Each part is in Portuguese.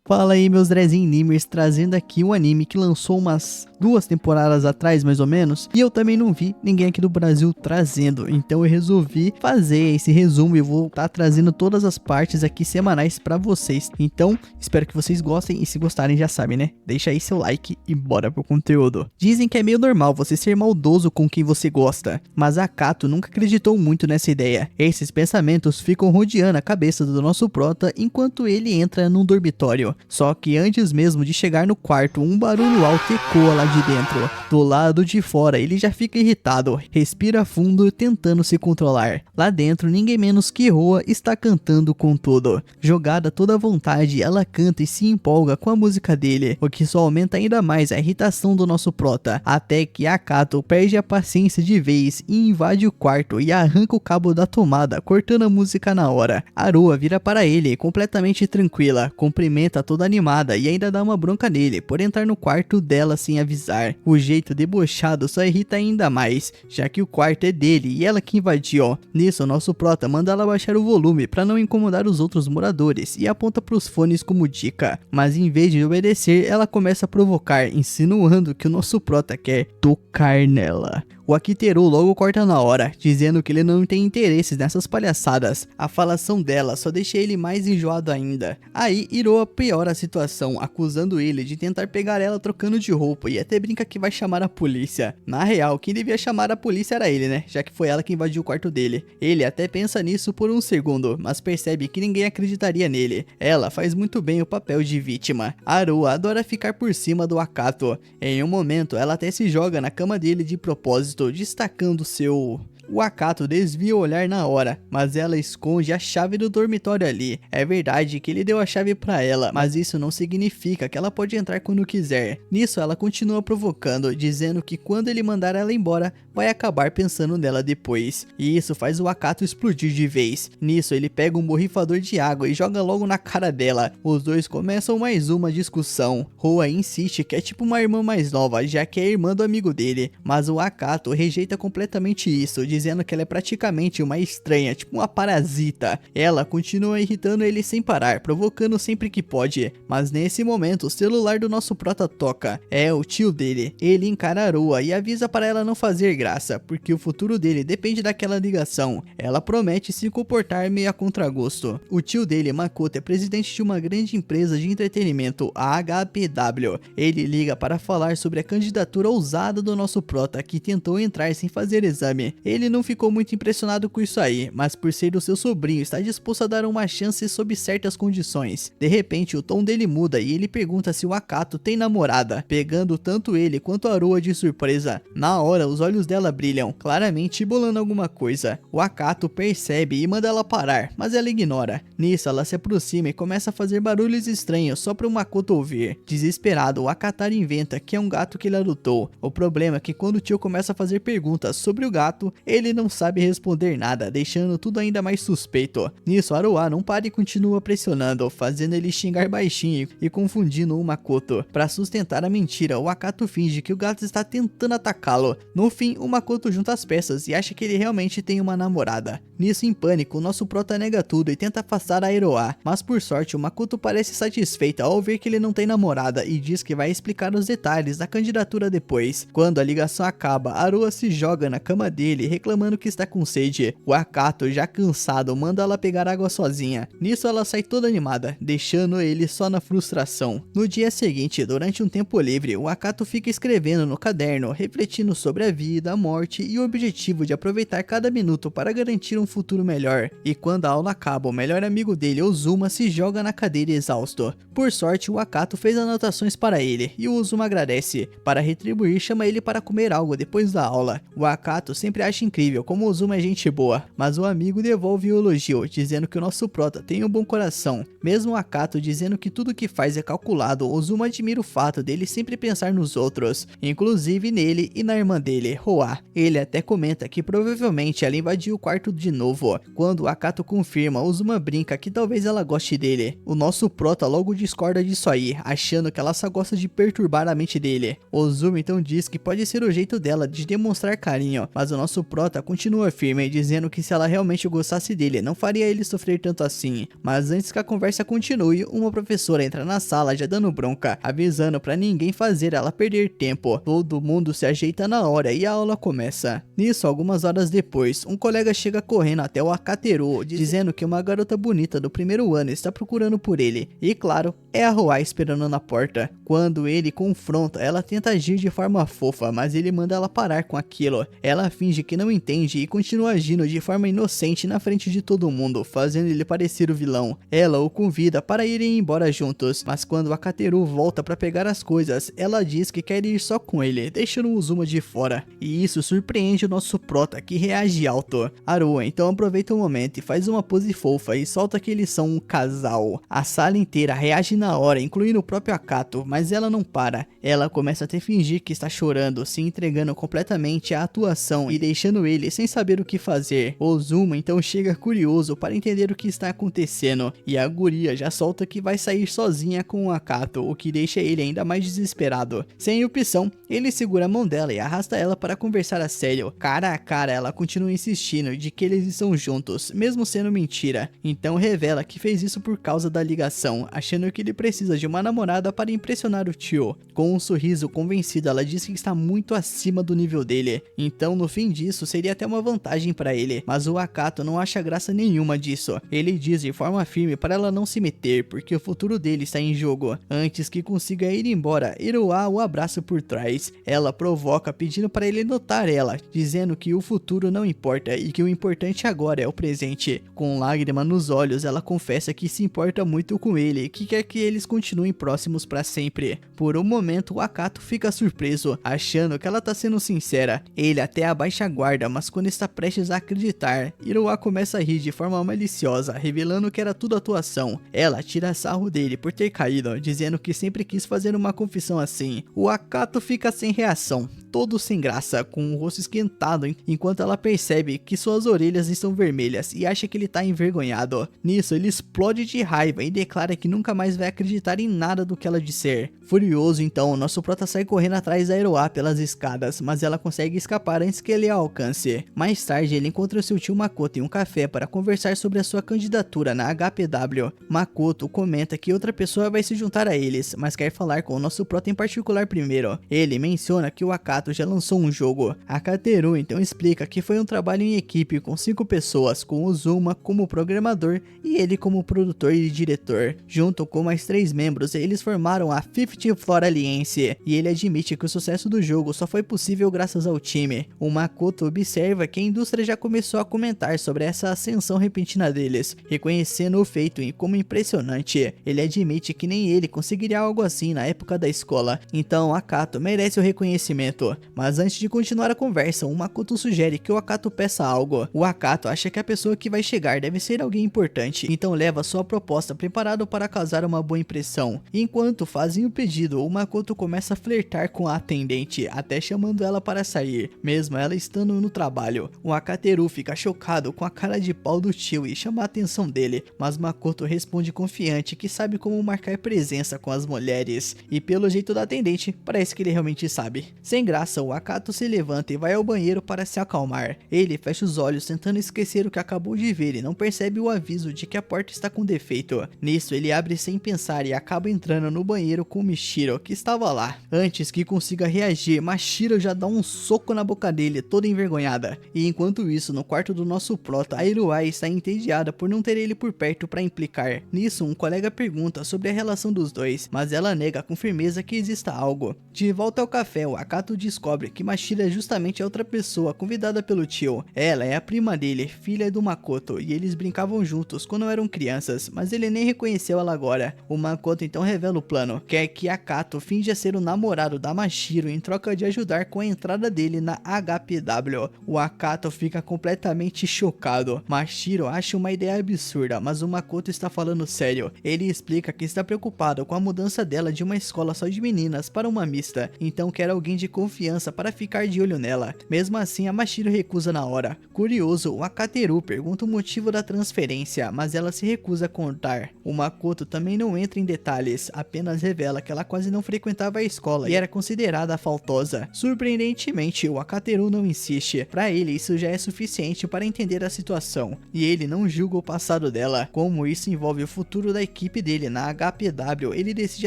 Fala aí, meus Drezinimers, trazendo aqui um anime que lançou umas 2 temporadas atrás, mais ou menos, e eu também não vi ninguém aqui do Brasil trazendo, então eu resolvi fazer esse resumo e vou estar trazendo todas as partes aqui semanais pra vocês. Então, espero que vocês gostem e se gostarem já sabem, né? Deixa aí seu like e bora pro conteúdo. Dizem que é meio normal você ser maldoso com quem você gosta, mas a Kato nunca acreditou muito nessa ideia. Esses pensamentos ficam rodeando a cabeça do nosso prota enquanto ele entra num dormitório. Só que antes mesmo de chegar no quarto, um barulho alto ecoa lá de dentro. Do lado de fora, ele já fica irritado, respira fundo tentando se controlar. Lá dentro, ninguém menos que Roa está cantando com tudo. Jogada toda à vontade, ela canta e se empolga com a música dele, o que só aumenta ainda mais a irritação do nosso prota, até que a Kato perde a paciência de vez e invade o quarto e arranca o cabo da tomada, cortando a música na hora. A Roa vira para ele completamente tranquila, cumprimenta toda animada e ainda dá uma bronca nele por entrar no quarto dela sem avisar. O jeito debochado só irrita ainda mais, já que o quarto é dele e ela que invadiu. Nisso, nosso prota manda ela baixar o volume para não incomodar os outros moradores e aponta para os fones como dica, mas em vez de obedecer, ela começa a provocar, insinuando que o nosso prota quer tocar nela. O Akiteru logo corta na hora, dizendo que ele não tem interesses nessas palhaçadas. A falação dela só deixa ele mais enjoado ainda. Aí Iroha piora a situação, acusando ele de tentar pegar ela trocando de roupa e até brinca que vai chamar a polícia. Na real, quem devia chamar a polícia era ele, né? Já que foi ela que invadiu o quarto dele. Ele até pensa nisso por um segundo, mas percebe que ninguém acreditaria nele. Ela faz muito bem o papel de vítima. Aroa adora ficar por cima do Akato. Em um momento, ela até se joga na cama dele de propósito, destacando seu... O Akato desvia o olhar na hora, mas ela esconde a chave do dormitório ali. É verdade que ele deu a chave pra ela, mas isso não significa que ela pode entrar quando quiser. Nisso ela continua provocando, dizendo que quando ele mandar ela embora, vai acabar pensando nela depois. E isso faz o Akato explodir de vez. Nisso ele pega um borrifador de água e joga logo na cara dela. Os dois começam mais uma discussão. Roa insiste que é tipo uma irmã mais nova, já que é irmã do amigo dele, mas o Akato rejeita completamente isso, dizendo que ela é praticamente uma estranha, tipo uma parasita. Ela continua irritando ele sem parar, provocando sempre que pode, mas nesse momento o celular do nosso prota toca. É o tio dele. Ele encara a Roa e avisa para ela não fazer graça, porque o futuro dele depende daquela ligação. Ela promete se comportar meio a contragosto. O tio dele, Makoto, é presidente de uma grande empresa de entretenimento, a HPW. Ele liga para falar sobre a candidatura ousada do nosso prota, que tentou entrar sem fazer exame. Ele não ficou muito impressionado com isso aí, mas por ser o seu sobrinho, está disposto a dar uma chance sob certas condições. De repente, o tom dele muda e ele pergunta se o Akato tem namorada, pegando tanto ele quanto a Roa de surpresa. Na hora, os olhos dela brilham, claramente bolando alguma coisa. O Akato percebe e manda ela parar, mas ela ignora. Nisso, ela se aproxima e começa a fazer barulhos estranhos só para o Makoto ouvir. Desesperado, o Akatara inventa que é um gato que ele adotou. O problema é que quando o tio começa a fazer perguntas sobre o gato, ele não sabe responder nada, deixando tudo ainda mais suspeito. Nisso, Aroa não para e continua pressionando, fazendo ele xingar baixinho e confundindo o Makoto. Para sustentar a mentira, o Akato finge que o gato está tentando atacá-lo. No fim, o Makoto junta as peças e acha que ele realmente tem uma namorada. Nisso, em pânico, o nosso prota nega tudo e tenta afastar a Aroa, mas por sorte o Makoto parece satisfeita ao ver que ele não tem namorada e diz que vai explicar os detalhes da candidatura depois. Quando a ligação acaba, Aroa se joga na cama dele reclamando que está com sede. O Akato, já cansado, manda ela pegar água sozinha. Nisso ela sai toda animada, deixando ele só na frustração. No dia seguinte, durante um tempo livre, o Akato fica escrevendo no caderno, refletindo sobre a vida, a morte e o objetivo de aproveitar cada minuto para garantir um futuro melhor. E quando a aula acaba, o melhor amigo dele, Ozuma, se joga na cadeira exausto. Por sorte, o Akato fez anotações para ele e o Ozuma agradece. Para retribuir, chama ele para comer algo depois da aula. O Akato sempre acha incrível como o Ozuma é gente boa, mas o amigo devolve o elogio, dizendo que o nosso prota tem um bom coração. Mesmo o Akato dizendo que tudo que faz é calculado, Ozuma admira o fato dele sempre pensar nos outros, inclusive nele e na irmã dele, Roa. Ele até comenta que provavelmente ela invadiu o quarto de novo. Quando o Akato confirma, Ozuma brinca que talvez ela goste dele. O nosso prota logo discorda disso aí, achando que ela só gosta de perturbar a mente dele. Ozuma então diz que pode ser o jeito dela de demonstrar carinho, mas o nosso prota prota continua firme, dizendo que se ela realmente gostasse dele, não faria ele sofrer tanto assim. Mas antes que a conversa continue, uma professora entra na sala já dando bronca, avisando pra ninguém fazer ela perder tempo. Todo mundo se ajeita na hora e a aula começa. Nisso, algumas horas depois, um colega chega correndo até o Acateru, dizendo que uma garota bonita do primeiro ano está procurando por ele. E claro, é a Ruai esperando na porta. Quando ele confronta, ela tenta agir de forma fofa, mas ele manda ela parar com aquilo. Ela finge que não entende e continua agindo de forma inocente na frente de todo mundo, fazendo ele parecer o vilão. Ela o convida para irem embora juntos, mas quando Acateru volta para pegar as coisas, ela diz que quer ir só com ele, deixando o Uzuma de fora. E isso surpreende o nosso prota, que reage alto. Arua então aproveita o momento e faz uma pose fofa e solta que eles são um casal. A sala inteira reage na hora, incluindo o próprio Akato, mas ela não para. Ela começa a fingir que está chorando, se entregando completamente à atuação e deixando ele sem saber o que fazer. Uzuma então chega curioso para entender o que está acontecendo, e a guria já solta que vai sair sozinha com o Akato, o que deixa ele ainda mais desesperado. Sem opção, ele segura a mão dela e arrasta ela para conversar a sério. Cara a cara, ela continua insistindo de que eles estão juntos, mesmo sendo mentira. Então revela que fez isso por causa da ligação, achando que ele precisa de uma namorada para impressionar o tio. Com um sorriso convencido, ela diz que está muito acima do nível dele, então no fim disso seria até uma vantagem para ele, mas o Akato não acha graça nenhuma disso. Ele diz de forma firme para ela não se meter, porque o futuro dele está em jogo. Antes que consiga ir embora, Iroha o abraça por trás. Ela provoca pedindo para ele notar ela, dizendo que o futuro não importa e que o importante agora é o presente. Com lágrima nos olhos, ela confessa que se importa muito com ele e que quer que eles continuem próximos para sempre. Por um momento, o Akato fica surpreso, achando que ela tá sendo sincera. Ele até abaixa a guarda, mas quando está prestes a acreditar, Iroha começa a rir de forma maliciosa, revelando que era tudo atuação. Ela tira sarro dele por ter caído, dizendo que sempre quis fazer uma confissão assim. O Akato fica sem reação, todo sem graça, com o rosto esquentado, enquanto ela percebe que suas orelhas estão vermelhas e acha que ele tá envergonhado. Nisso, ele explode de raiva e declara que nunca mais vai acreditar em nada do que ela disser. Furioso então, nosso prota sai correndo atrás da Iroha pelas escadas, mas ela consegue escapar antes que ele a alcance. Mais tarde, ele encontra seu tio Makoto em um café para conversar sobre a sua candidatura na HPW. Makoto comenta que outra pessoa vai se juntar a eles, mas quer falar com o nosso prota em particular primeiro. Ele menciona que o Akato já lançou um jogo. Acateru então explica que foi um trabalho em equipe com 5 pessoas, com Uzuma como programador e ele como produtor e diretor. Junto com mais 3 membros, eles formaram a 50th Floor Alliance, e ele admite que o sucesso do jogo só foi possível graças ao time. O Makoto observa que a indústria já começou a comentar sobre essa ascensão repentina deles, reconhecendo o feito como impressionante. Ele admite que nem ele conseguiria algo assim na época da escola, então Akato merece o reconhecimento. Mas antes de continuar a conversa, o Makoto sugere que o Akato peça algo. O Akato acha que a pessoa que vai chegar deve ser alguém importante, então leva sua proposta preparado para causar uma boa impressão. Enquanto fazem o pedido, o Makoto começa a flertar com a atendente, até chamando ela para sair, mesmo ela estando no trabalho. O Acateru fica chocado com a cara de pau do tio e chama a atenção dele, mas Makoto responde confiante que sabe como marcar presença com as mulheres, e pelo jeito da atendente, parece que ele realmente sabe. Sem graça, o Akato se levanta e vai ao banheiro para se acalmar. Ele fecha os olhos tentando esquecer o que acabou de ver e não percebe o aviso de que a porta está com defeito. Nisso, ele abre sem pensar e acaba entrando no banheiro com Michiro, que estava lá. Antes que consiga reagir, Mashiro já dá um soco na boca dele, toda envergonhada. E enquanto isso, no quarto do nosso prota, a Iroha está entediada por não ter ele por perto para implicar. Nisso, um colega pergunta sobre a relação dos dois, mas ela nega com firmeza que exista algo. De volta ao café, o Akato descobre que Mashiro é justamente a outra pessoa convidada pelo tio. Ela é a prima dele, filha do Makoto, e eles brincavam juntos quando eram crianças, mas ele nem reconheceu ela agora. O Makoto então revela o plano, quer que Akato finja ser o namorado da Mashiro em troca de ajudar com a entrada dele na HPW. O Akato fica completamente chocado. Mashiro acha uma ideia absurda, mas o Makoto está falando sério. Ele explica que está preocupado com a mudança dela de uma escola só de meninas para uma mista, então quer alguém de confiança confiança para ficar de olho nela. Mesmo assim, a Mashiro recusa na hora. Curioso, o Akateru pergunta o motivo da transferência, mas ela se recusa a contar. O Makoto também não entra em detalhes, apenas revela que ela quase não frequentava a escola e era considerada faltosa. Surpreendentemente, o Akateru não insiste. Para ele, isso já é suficiente para entender a situação, e ele não julga o passado dela. Como isso envolve o futuro da equipe dele na HPW, ele decide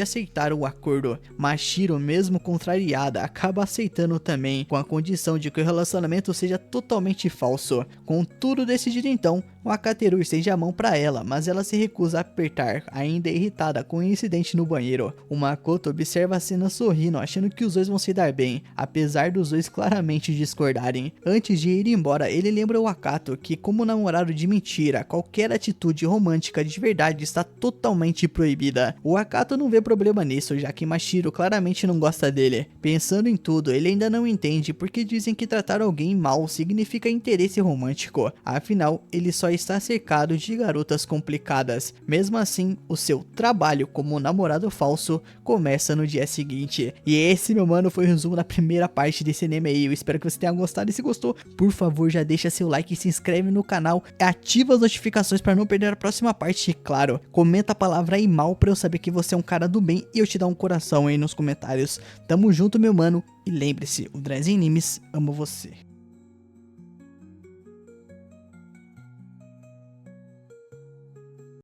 aceitar o acordo. Mashiro, mesmo contrariada, acaba aceitando também, com a condição de que o relacionamento seja totalmente falso. Com tudo decidido então, o Akateru estende a mão para ela, mas ela se recusa a apertar, ainda irritada com o incidente no banheiro. O Makoto observa a cena sorrindo, achando que os dois vão se dar bem, apesar dos dois claramente discordarem. Antes de ir embora, ele lembra o Akato que, como namorado de mentira, qualquer atitude romântica de verdade está totalmente proibida. O Akato não vê problema nisso, já que Mashiro claramente não gosta dele. Pensando em tudo, ele ainda não entende porque dizem que tratar alguém mal significa interesse romântico. Afinal, ele só está cercado de garotas complicadas. Mesmo assim, o seu trabalho como namorado falso começa no dia seguinte. E esse, meu mano, foi o resumo da primeira parte desse anime aí. Eu espero que você tenha gostado, e se gostou, por favor, já deixa seu like, se inscreve no canal, ativa as notificações para não perder a próxima parte, e claro, comenta a palavra aí mal pra eu saber que você é um cara do bem e eu te dar um coração aí nos comentários. Tamo junto, meu mano, e lembre-se, o Drazen Animes ama você.